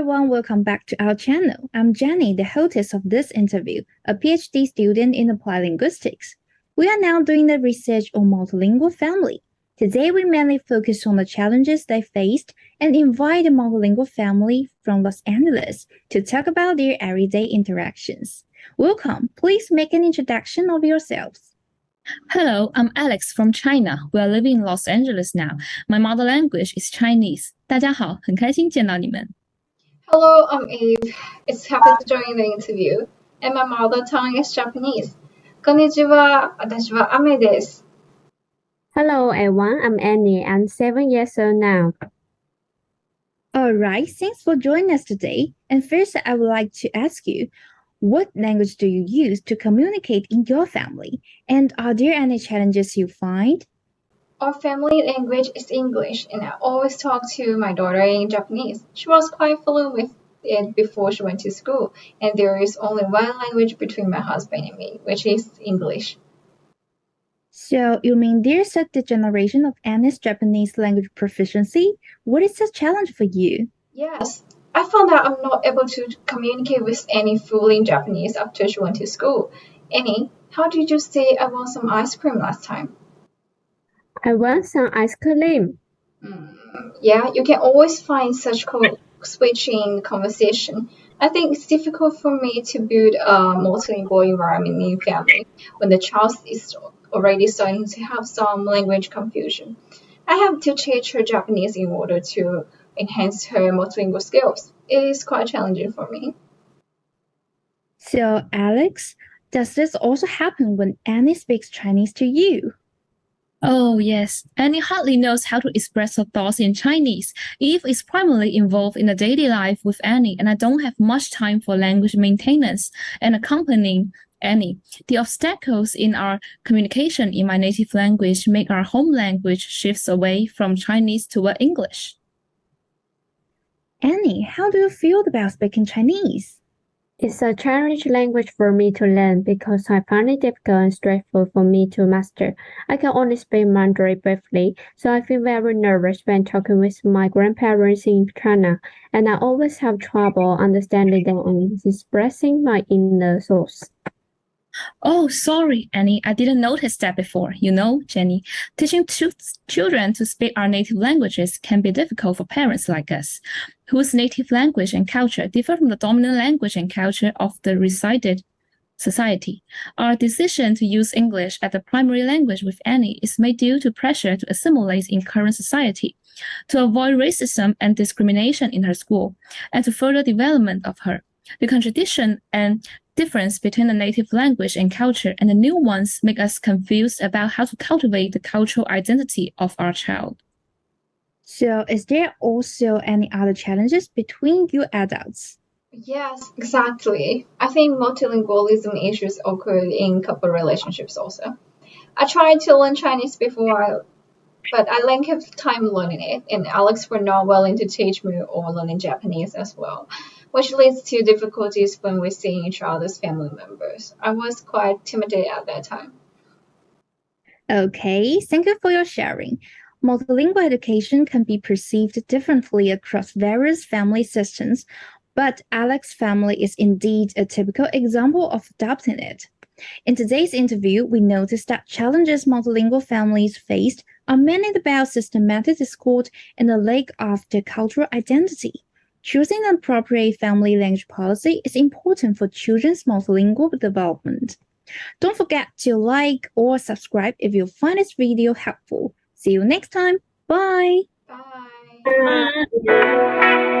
everyone, welcome back to our channel. I'm Jenny, the hostess of this interview, a PhD student in applied linguistics. We are now doing the research on multilingual family. Today, we mainly focus on the challenges they faced and invite a multilingual family from Los Angeles to talk about their everyday interactions. Welcome. Please make an introduction of yourselves. Hello, I'm Alex from China. We are living in Los Angeles now. My mother language is Chinese. 大家好，很开心见到你们。Hello, I'm Eve. It's happy to join the interview. And my mother tongue is Japanese. こんにちは。私はアメです。Hello everyone, I'm Annie. I'm 7 years old now. Alright, thanks for joining us today. And first, I would like to ask you, what language do you use to communicate in your family? And are there any challenges you find? Our family language is English, and I always talk to my daughter in Japanese. She was quite fluent with it before she went to school, and there is only one language between my husband and me, which is English. So, you mean there's a degeneration of Annie's Japanese language proficiency? What is the challenge for you? Yes, I found that I'm not able to communicate with Annie fully in Japanese after she went to school. Annie, how did you say I want some ice cream last time? I want some ice cream. Yeah, you can always find such switch in conversation. I think it's difficult for me to build a multilingual environment in family when the child is already starting to have some language confusion. I have to teach her Japanese in order to enhance her multilingual skills. It is quite challenging for me. So, Alex, does this also happen when Annie speaks Chinese to you? Oh, yes. Annie hardly knows how to express her thoughts in Chinese. Eve is primarily involved in the daily life with Annie, and I don't have much time for language maintenance and accompanying Annie. The obstacles in our communication in my native language make our home language shifts away from Chinese toward English. Annie, how do you feel about speaking Chinese? It's a challenging language for me to learn because I find it difficult and stressful for me to master. I can only speak Mandarin briefly, so I feel very nervous when talking with my grandparents in China, and I always have trouble understanding them and expressing my inner thoughts. Oh, sorry, Annie. I didn't notice that before. You know, Jenny, teaching children to speak our native languages can be difficult for parents like us, whose native language and culture differ from the dominant language and culture of the resided society. Our decision to use English as the primary language with Annie is made due to pressure to assimilate in current society, to avoid racism and discrimination in her school, and to further development of her. The contradiction and difference between the native language and culture and the new ones make us confused about how to cultivate the cultural identity of our child. So, is there also any other challenges between you adults? Yes, exactly. I think multilingualism issues occur in couple relationships also. I tried to learn Chinese before, but I lack of time learning it, and Alex were not willing to teach me or learning Japanese as well, which leads to difficulties when we see each other's family members. I was quite timid at that time. Okay, thank you for your sharing. Multilingual education can be perceived differently across various family systems, but Alex's family is indeed a typical example of adopting it. In today's interview, we noticed that challenges multilingual families faced are mainly about systematic discord and the lack of the cultural identity. Choosing an appropriate family language policy is important for children's multilingual development. Don't forget to like or subscribe if you find this video helpful. See you next time. Bye. Bye. Bye.